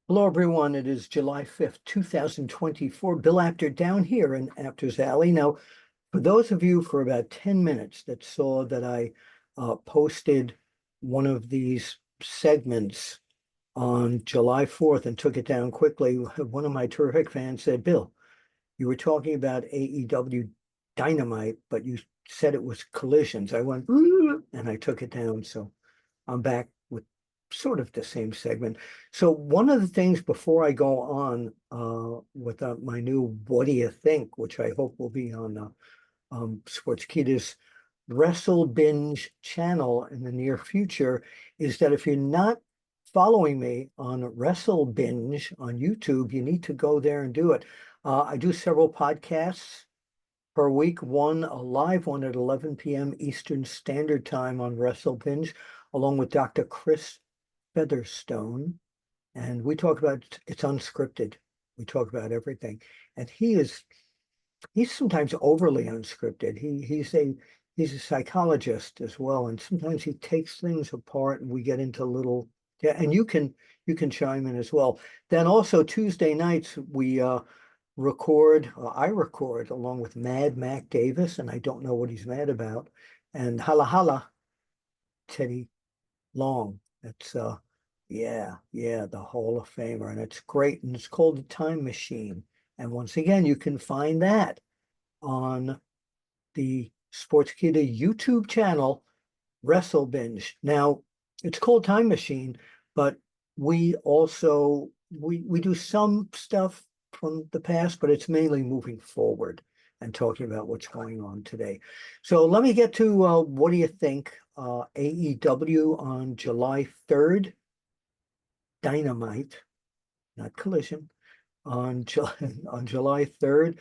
Hello, everyone. It is July 5th, 2024. Bill Apter down here in Apter's Alley. Now, for those of you for about 10 minutes that saw that I posted one of these segments on July 4th and took it down quickly, one of my terrific fans said, Bill, you were talking about AEW Dynamite, but you said it was collisions. I went, and I took it down. So I'm back with sort of the same segment. So one of the things before I go on with my new What Do You Think, which I hope will be on Sportskeeda's Wrestle Binge channel in the near future, is that if you're not following me on Wrestle Binge on YouTube, you need to go there and do it. I do several podcasts per week, one a live one at 11 p.m. Eastern Standard Time on Wrestle Binge, along with Dr. Chris Featherstone. And we talk about it's unscripted. We talk about everything. And he's sometimes overly unscripted. He's a psychologist as well. And sometimes he takes things apart and we get into little and you can chime in as well. Then also Tuesday nights we I record along with Mad Mac Davis, and I don't know what he's mad about, and Hala Hala Teddy Long. It's yeah, the Hall of Famer, and it's great, and it's called The Time Machine. And once again, you can find that on the Sportskeeda YouTube channel, Wrestle Binge. Now, it's called Time Machine, but we also we do some stuff from the past, but it's mainly moving forward and talking about what's going on today. So let me get to what do you think? AEW on July 3rd, Dynamite, not Collision, on July 3rd.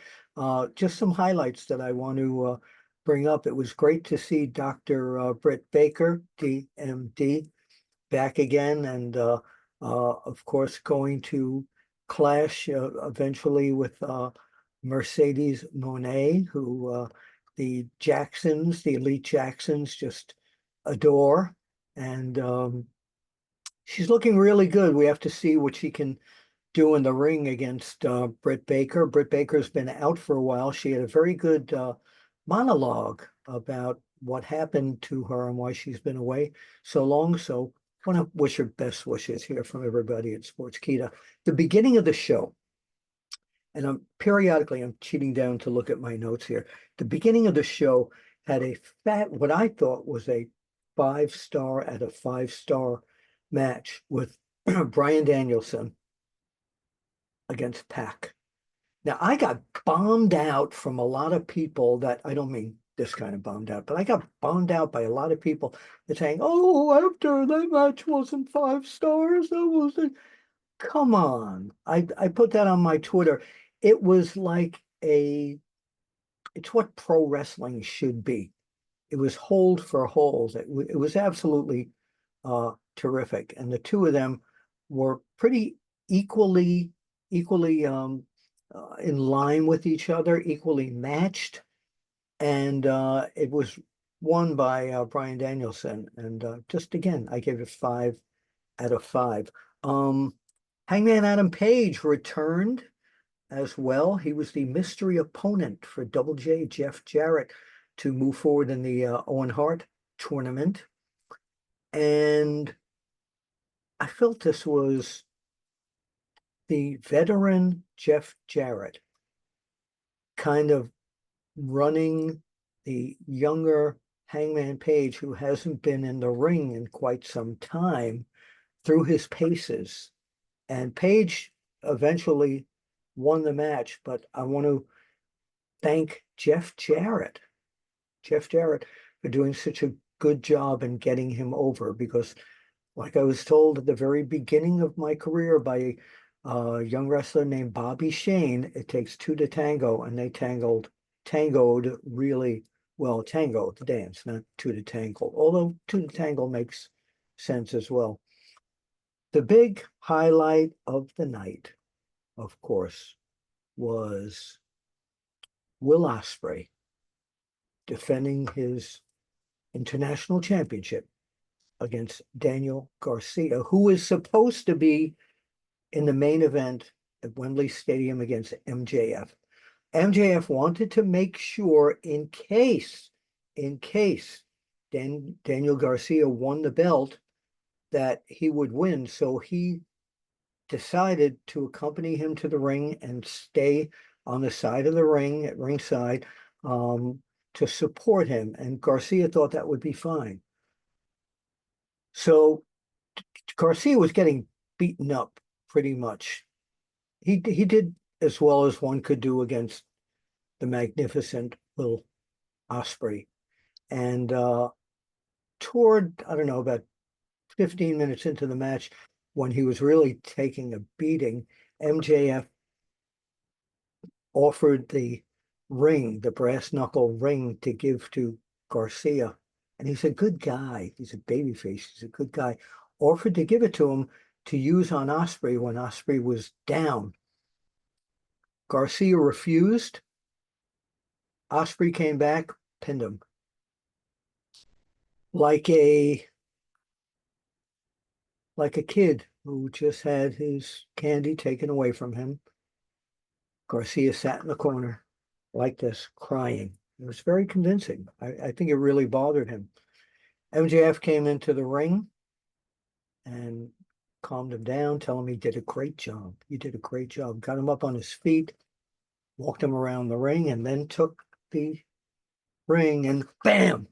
Just some highlights that I want to bring up. It was great to see Dr. Britt Baker, DMD, back again, and of course going to clash eventually with Mercedes Mone, who the Jacksons, the Elite Jacksons, just adore. And she's looking really good. We have to see what she can do in the ring against Britt Baker. Britt Baker's been out for a while. She had a very good monologue about what happened to her and why she's been away so long. So I want to wish her best wishes here from everybody at Sportskeeda. The beginning of the show, and I'm cheating down to look at my notes here. The beginning of the show had what I thought was a 5-star out of 5-star match with Bryan Danielson against Pac. Now, I got bombed out from a lot of people that I don't mean this kind of bombed out, but I got bombed out by a lot of people that saying, oh, after that match wasn't 5 stars, that wasn't. Come on. I put that on my Twitter. It was like it's what pro wrestling should be. It was hold for holes. It was absolutely terrific. And the two of them were pretty equally in line with each other, equally matched. And it was won by Bryan Danielson. And just again, I gave it 5 out of 5. Hangman Adam Page returned as well. He was the mystery opponent for Double J, Jeff Jarrett, to move forward in the Owen Hart tournament. And I felt this was the veteran Jeff Jarrett kind of running the younger Hangman Page, who hasn't been in the ring in quite some time, through his paces. And Page eventually won the match, but I want to thank Jeff Jarrett, for doing such a good job in getting him over, because like I was told at the very beginning of my career by a young wrestler named Bobby Shane, it takes two to tango, and they tangoed really well. Tango, the dance, not two to tangle, although two to tangle makes sense as well. The big highlight of the night, of course, was Will Ospreay defending his international championship against Daniel Garcia, who is supposed to be in the main event at Wembley Stadium against MJF. MJF wanted to make sure in case Daniel Garcia won the belt, that he would win. So he decided to accompany him to the ring and stay on the side of the ring at ringside to support him. And Garcia thought that would be fine. So Garcia was getting beaten up pretty much. He did as well as one could do against the magnificent Will Ospreay. And toward, I don't know, about 15 minutes into the match, when he was really taking a beating, MJF offered the ring, the brass knuckle ring, to give to Garcia. And he's a good guy. He's a babyface. He's a good guy. Offered to give it to him to use on Ospreay when Ospreay was down. Garcia refused. Ospreay came back, pinned him. Like a kid who just had his candy taken away from him. Garcia sat in the corner like this, crying. It was very convincing. I think it really bothered him. MJF came into the ring and calmed him down, telling him he did a great job. You did a great job. Got him up on his feet, walked him around the ring, and then took the ring and bam!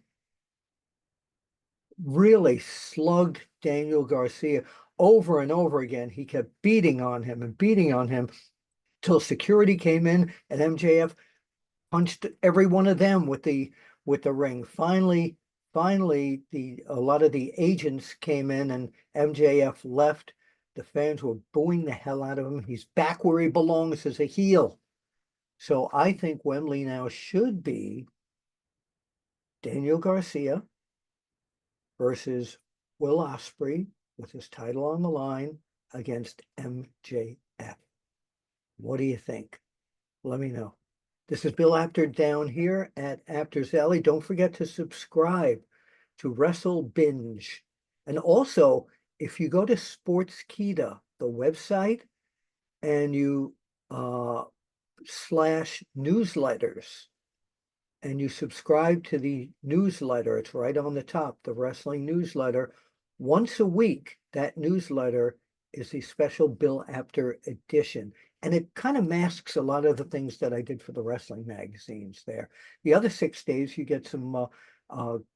Really slugged Daniel Garcia over and over again. He kept beating on him and beating on him till security came in and MJF punched every one of them with the ring. Finally, a lot of the agents came in and MJF left. The fans were booing the hell out of him. He's back where he belongs as a heel. So I think Wembley now should be Daniel Garcia versus Will Ospreay with his title on the line against MJF. What do you think? Let me know. This is Bill Apter down here at Apter's Alley. Don't forget to subscribe to Wrestle Binge. And also, if you go to Sportskeeda, the website, and you /newsletters, and you subscribe to the newsletter, it's right on the top, the wrestling newsletter. Once a week, that newsletter is the special Bill Apter edition. And it kind of masks a lot of the things that I did for the wrestling magazines there. The other 6 days, you get some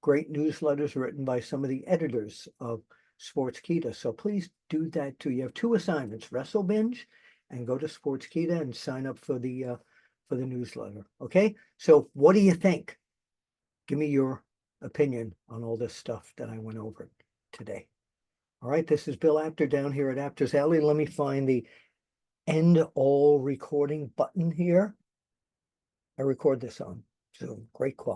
great newsletters written by some of the editors of Sportskeeda. So please do that too. You have 2 assignments, Wrestle Binge and go to Sportskeeda and sign up for the newsletter. Okay, so what do you think? Give me your opinion on all this stuff that I went over today. All right, this is Bill Apter down here at Apter's Alley. Let me find the end all recording button here. I record this on Zoom. Great quality.